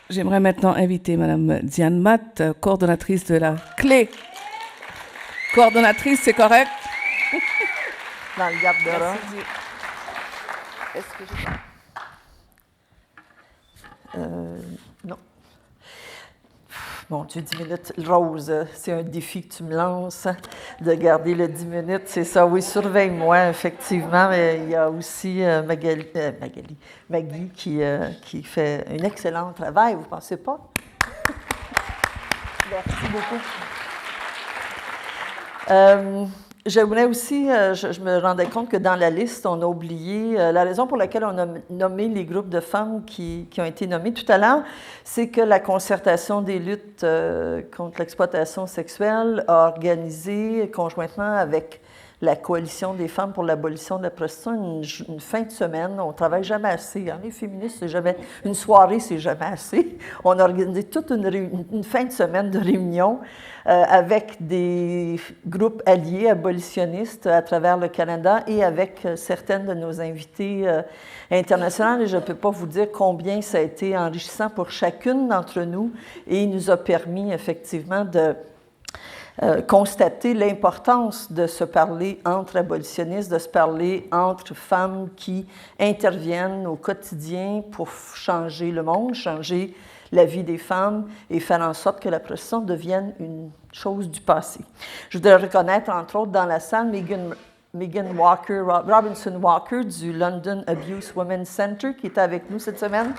J'aimerais maintenant inviter Madame Diane Matt, coordonnatrice de la Clé. Coordonnatrice, c'est correct? Dans le garde-robe. Est-ce que je... Non. Mon Dieu, 10 minutes. Rose, c'est un défi que tu me lances, de garder le 10 minutes. C'est ça, oui, surveille-moi, effectivement. Mais il y a aussi Maggie qui fait un excellent travail, vous ne pensez pas? Merci beaucoup. Je voulais aussi, je me rendais compte que dans la liste, on a oublié, la raison pour laquelle on a nommé les groupes de femmes qui ont été nommés tout à l'heure, c'est que la concertation des luttes contre l'exploitation sexuelle a organisé, conjointement avec la Coalition des femmes pour l'abolition de la prostitution, une fin de semaine. On ne travaille jamais assez. Hein? Les féministes, c'est jamais... Une soirée, c'est jamais assez. On a organisé toute une fin de semaine de réunions avec des groupes alliés abolitionnistes à travers le Canada et avec certaines de nos invités internationales. Et je ne peux pas vous dire combien ça a été enrichissant pour chacune d'entre nous et il nous a permis effectivement de constater l'importance de se parler entre abolitionnistes, de se parler entre femmes qui interviennent au quotidien pour changer le monde, changer la vie des femmes et faire en sorte que la prostitution devienne une chose du passé. Je voudrais reconnaître, entre autres, dans la salle, Megan Walker, Robinson Walker du London Abuse Women's Center qui est avec nous cette semaine.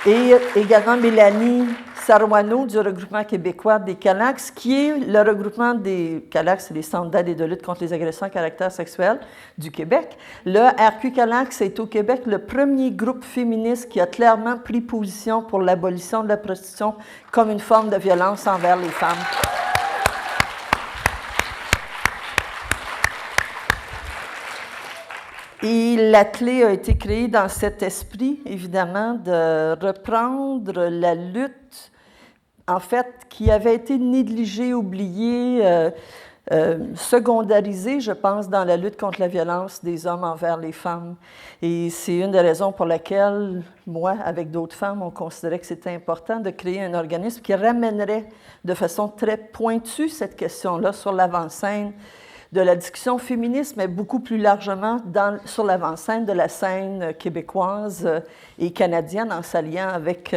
Et également Mélanie Sarouano du regroupement québécois des CALAX, qui est le regroupement des CALAX, c'est les centres d'aide et de lutte contre les agressions à caractère sexuel du Québec. Le RQ CALAX est au Québec le premier groupe féministe qui a clairement pris position pour l'abolition de la prostitution comme une forme de violence envers les femmes. Et la Clé a été créée dans cet esprit, évidemment, de reprendre la lutte, en fait, qui avait été négligée, oubliée, secondarisée, je pense, dans la lutte contre la violence des hommes envers les femmes. Et c'est une des raisons pour laquelle, moi, avec d'autres femmes, on considérait que c'était important de créer un organisme qui ramènerait de façon très pointue cette question-là sur l'avant-scène de la discussion féministe, mais beaucoup plus largement sur l'avant-scène de la scène québécoise et canadienne en s'alliant avec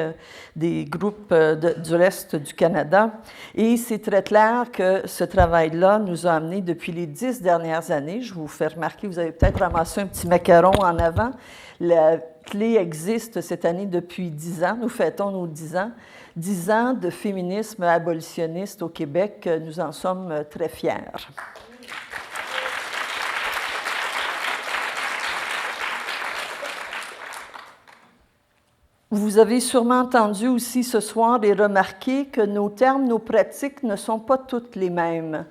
des groupes du reste du Canada. Et c'est très clair que ce travail-là nous a amené depuis les 10 dernières années. Je vous fais remarquer, vous avez peut-être ramassé un petit macaron en avant. La Clé existe cette année depuis 10 ans. Nous fêtons nos 10 ans. 10 ans de féminisme abolitionniste au Québec. Nous en sommes très fiers. Vous avez sûrement entendu aussi ce soir et remarqué que nos termes, nos pratiques ne sont pas toutes les mêmes.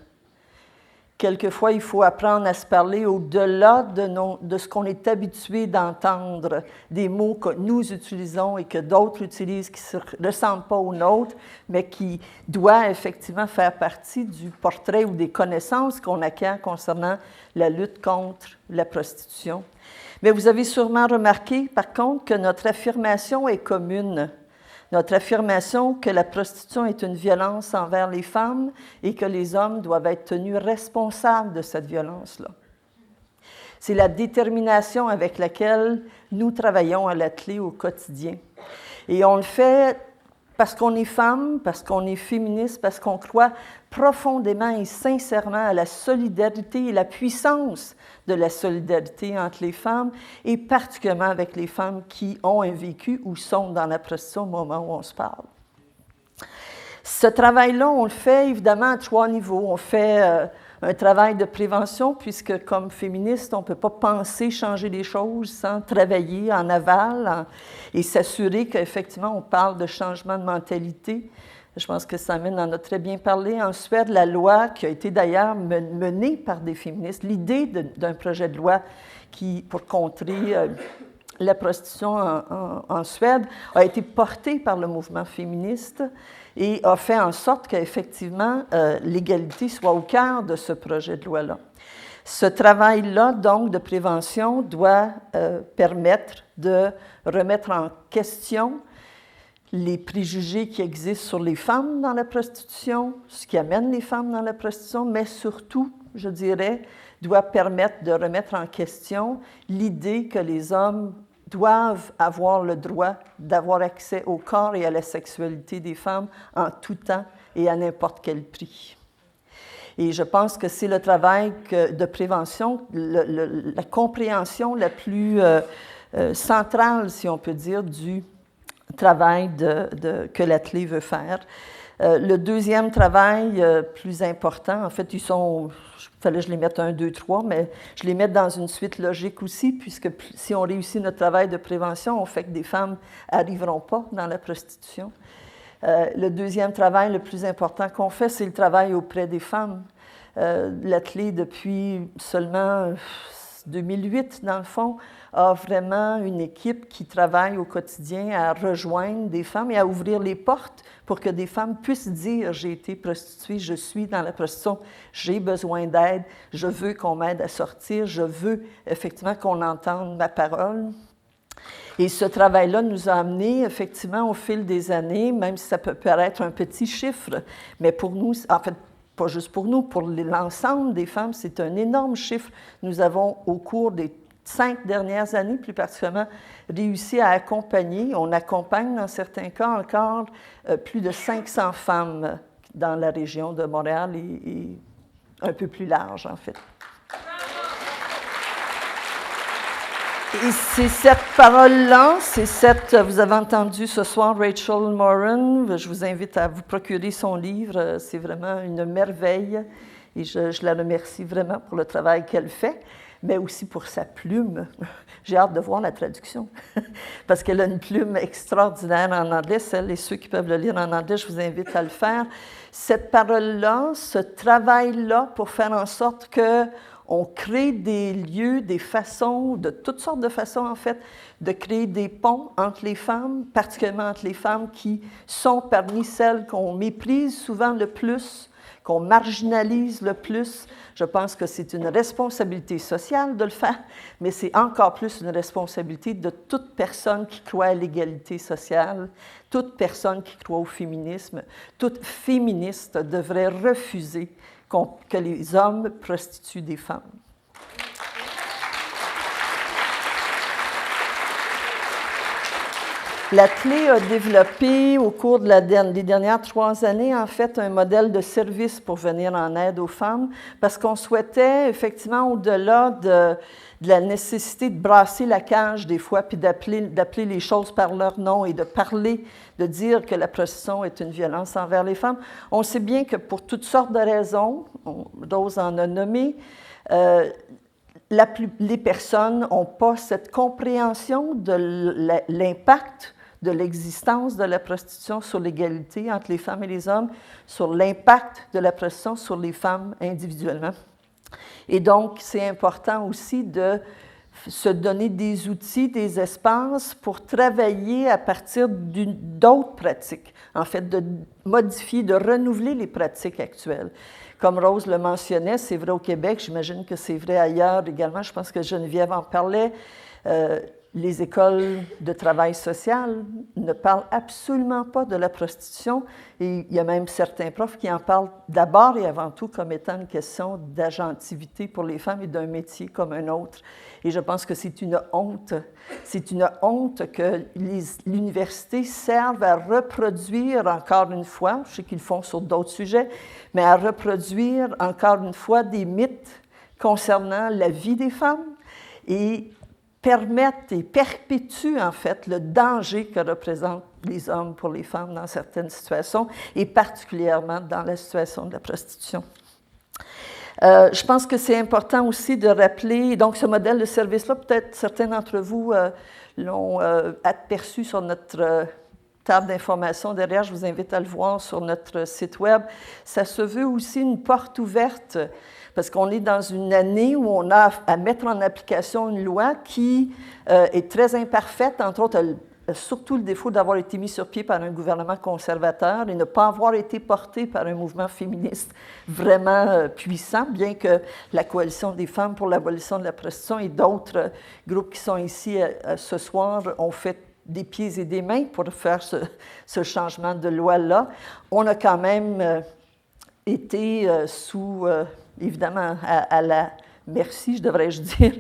Quelquefois, il faut apprendre à se parler au-delà de ce qu'on est habitué d'entendre, des mots que nous utilisons et que d'autres utilisent qui ne ressemblent pas aux nôtres, mais qui doivent effectivement faire partie du portrait ou des connaissances qu'on acquiert concernant la lutte contre la prostitution. Mais vous avez sûrement remarqué, par contre, que notre affirmation est commune. Notre affirmation que la prostitution est une violence envers les femmes et que les hommes doivent être tenus responsables de cette violence-là. C'est la détermination avec laquelle nous travaillons à la Clé au quotidien. Et on le fait parce qu'on est femme, parce qu'on est féministe, parce qu'on croit profondément et sincèrement à la solidarité et la puissance de la solidarité entre les femmes, et particulièrement avec les femmes qui ont un vécu ou sont dans la prostitution au moment où on se parle. Ce travail-là, on le fait évidemment à 3 niveaux. On fait un travail de prévention, puisque comme féministe, on ne peut pas penser changer les choses sans travailler en aval et s'assurer qu'effectivement, on parle de changement de mentalité. Je pense que Samine en a très bien parlé. En Suède, la loi, qui a été d'ailleurs menée par des féministes, l'idée d'un projet de loi pour contrer la prostitution en Suède a été portée par le mouvement féministe et a fait en sorte qu'effectivement, l'égalité soit au cœur de ce projet de loi-là. Ce travail-là, donc, de prévention, doit permettre de remettre en question les préjugés qui existent sur les femmes dans la prostitution, ce qui amène les femmes dans la prostitution, mais surtout, je dirais, doit permettre de remettre en question l'idée que les hommes doivent avoir le droit d'avoir accès au corps et à la sexualité des femmes en tout temps et à n'importe quel prix. Et je pense que c'est le travail de prévention, la compréhension la plus centrale, si on peut dire, du travail que l'atelier veut faire. Le deuxième travail plus important, en fait, il fallait que je les mette 1, 2, 3, mais je les mets dans une suite logique aussi, puisque si on réussit notre travail de prévention, on fait que des femmes n'arriveront pas dans la prostitution. Le deuxième travail le plus important qu'on fait, c'est le travail auprès des femmes. L'atelier, depuis seulement 2008, dans le fond, a vraiment une équipe qui travaille au quotidien à rejoindre des femmes et à ouvrir les portes pour que des femmes puissent dire « j'ai été prostituée, je suis dans la prostitution, j'ai besoin d'aide, je veux qu'on m'aide à sortir, je veux effectivement qu'on entende ma parole ». Et ce travail-là nous a amené, effectivement, au fil des années, même si ça peut paraître un petit chiffre, mais pour nous, en fait, pas juste pour nous, pour l'ensemble des femmes, c'est un énorme chiffre. Nous avons, au cours des 5 dernières années, plus particulièrement, réussi à accompagner, on accompagne dans certains cas encore plus de 500 femmes dans la région de Montréal et un peu plus large, en fait. Et c'est cette parole-là, vous avez entendu ce soir Rachel Moran, je vous invite à vous procurer son livre, c'est vraiment une merveille et je la remercie vraiment pour le travail qu'elle fait, mais aussi pour sa plume. J'ai hâte de voir la traduction, parce qu'elle a une plume extraordinaire en anglais, celles et ceux qui peuvent le lire en anglais, je vous invite à le faire. Cette parole-là, ce travail-là pour faire en sorte que on crée des lieux, des façons, de toutes sortes de façons, en fait, de créer des ponts entre les femmes, particulièrement entre les femmes qui sont parmi celles qu'on méprise souvent le plus, qu'on marginalise le plus. Je pense que c'est une responsabilité sociale de le faire, mais c'est encore plus une responsabilité de toute personne qui croit à l'égalité sociale, toute personne qui croit au féminisme, toute féministe devrait refuser que les hommes prostituent des femmes. L'atelier a développé au cours des dernières 3 années, en fait, un modèle de service pour venir en aide aux femmes, parce qu'on souhaitait, effectivement, au-delà de la nécessité de brasser la cage des fois, puis d'appeler les choses par leur nom et de dire que la prostitution est une violence envers les femmes. On sait bien que pour toutes sortes de raisons, Rose en a nommé, les personnes n'ont pas cette compréhension de l'impact de l'existence de la prostitution sur l'égalité entre les femmes et les hommes, sur l'impact de la prostitution sur les femmes individuellement. Et donc, c'est important aussi de se donner des outils, des espaces pour travailler à partir d'autres pratiques, en fait, de modifier, de renouveler les pratiques actuelles. Comme Rose le mentionnait, c'est vrai au Québec, j'imagine que c'est vrai ailleurs également, je pense que Geneviève en parlait, les écoles de travail social ne parlent absolument pas de la prostitution et il y a même certains profs qui en parlent d'abord et avant tout comme étant une question d'agentivité pour les femmes et d'un métier comme un autre. Et je pense que c'est une honte. C'est une honte que l'université serve à reproduire encore une fois, je sais qu'ils le font sur d'autres sujets, mais à reproduire encore une fois des mythes concernant la vie des femmes et permettent et perpétuent en fait le danger que représentent les hommes pour les femmes dans certaines situations et particulièrement dans la situation de la prostitution. Je pense que c'est important aussi de rappeler, donc ce modèle de service-là, peut-être certains d'entre vous l'ont aperçu sur notre table d'information derrière, je vous invite à le voir sur notre site web. Ça se veut aussi une porte ouverte parce qu'on est dans une année où on a à mettre en application une loi qui est très imparfaite. Entre autres, surtout le défaut d'avoir été mis sur pied par un gouvernement conservateur et ne pas avoir été porté par un mouvement féministe vraiment puissant, bien que la Coalition des femmes pour l'abolition de la prostitution et d'autres groupes qui sont ici ce soir ont fait des pieds et des mains pour faire ce changement de loi-là. On a quand même été sous, évidemment, à la merci, devrais-je dire,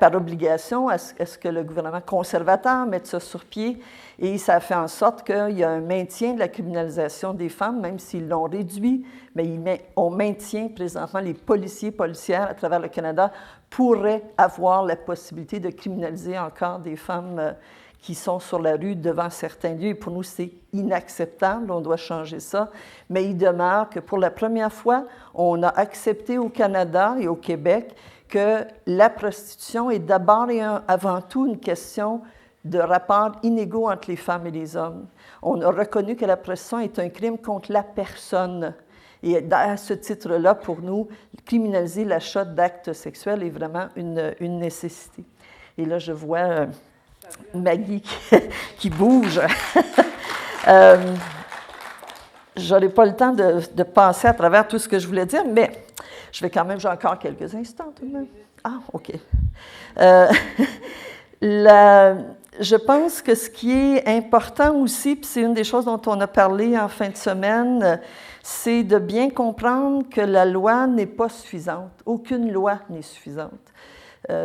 par obligation à ce que le gouvernement conservateur mette ça sur pied. Et ça a fait en sorte qu'il y a un maintien de la criminalisation des femmes, même s'ils l'ont réduit, mais on maintient présentement les policières à travers le Canada pourraient avoir la possibilité de criminaliser encore des femmes qui sont sur la rue devant certains lieux. Et pour nous, c'est inacceptable, on doit changer ça. Mais il demeure que pour la première fois, on a accepté au Canada et au Québec que la prostitution est d'abord et avant tout une question de rapports inégaux entre les femmes et les hommes. On a reconnu que la prostitution est un crime contre la personne. Et à ce titre-là, pour nous, criminaliser l'achat d'actes sexuels est vraiment une nécessité. Et là, je vois Maggie qui bouge. Je n'aurai pas le temps de passer à travers tout ce que je voulais dire, mais je vais quand même, j'ai encore quelques instants tout de même. Ah, OK. Je pense que ce qui est important aussi, puis c'est une des choses dont on a parlé en fin de semaine, c'est de bien comprendre que la loi n'est pas suffisante. Aucune loi n'est suffisante.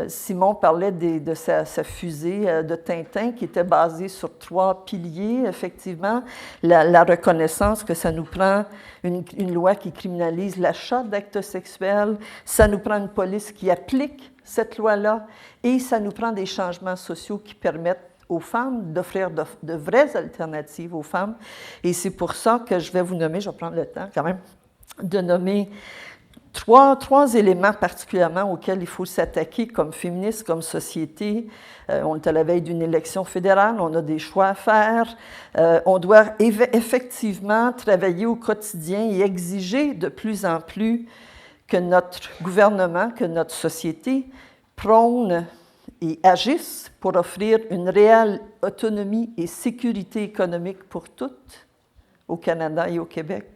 Simon parlait de sa fusée de Tintin qui était basée sur 3 piliers, effectivement. La reconnaissance que ça nous prend une loi qui criminalise l'achat d'actes sexuels, ça nous prend une police qui applique cette loi-là et ça nous prend des changements sociaux qui permettent aux femmes d'offrir de vraies alternatives aux femmes. Et c'est pour ça que je vais vous nommer, je vais prendre le temps quand même, de nommer trois éléments particulièrement auxquels il faut s'attaquer comme féministe, comme société. On est à la veille d'une élection fédérale, on a des choix à faire. On doit effectivement travailler au quotidien et exiger de plus en plus que notre gouvernement, que notre société prône et agisse pour offrir une réelle autonomie et sécurité économique pour toutes au Canada et au Québec.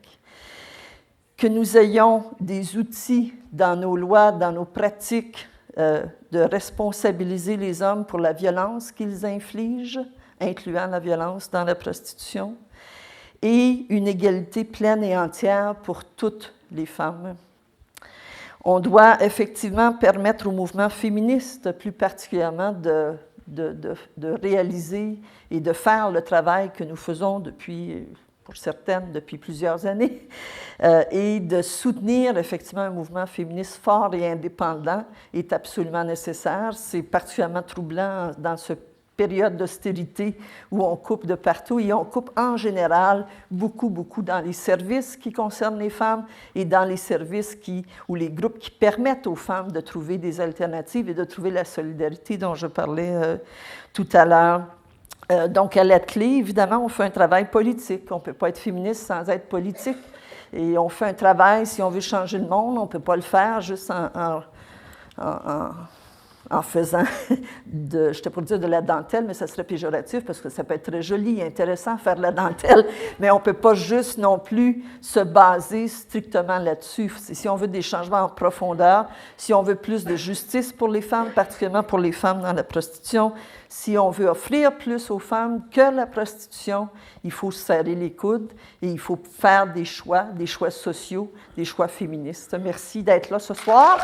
Que nous ayons des outils dans nos lois, dans nos pratiques, de responsabiliser les hommes pour la violence qu'ils infligent, incluant la violence dans la prostitution, et une égalité pleine et entière pour toutes les femmes. On doit effectivement permettre au mouvement féministe, plus particulièrement, de réaliser et de faire le travail que nous faisons depuis, pour certaines, depuis plusieurs années, et de soutenir effectivement un mouvement féministe fort et indépendant est absolument nécessaire. C'est particulièrement troublant dans cette période d'austérité où on coupe de partout et on coupe en général beaucoup dans les services qui concernent les femmes et dans les services ou les groupes qui permettent aux femmes de trouver des alternatives et de trouver la solidarité dont je parlais tout à l'heure. Donc, à la clé, évidemment, on fait un travail politique. On ne peut pas être féministe sans être politique. Et on fait un travail, si on veut changer le monde, on ne peut pas le faire juste en faisant, j'étais pour dire de la dentelle, mais ça serait péjoratif parce que ça peut être très joli et intéressant faire de la dentelle, mais on ne peut pas juste non plus se baser strictement là-dessus. Si on veut des changements en profondeur, si on veut plus de justice pour les femmes, particulièrement pour les femmes dans la prostitution, si on veut offrir plus aux femmes que la prostitution, il faut se serrer les coudes et il faut faire des choix sociaux, des choix féministes. Merci d'être là ce soir.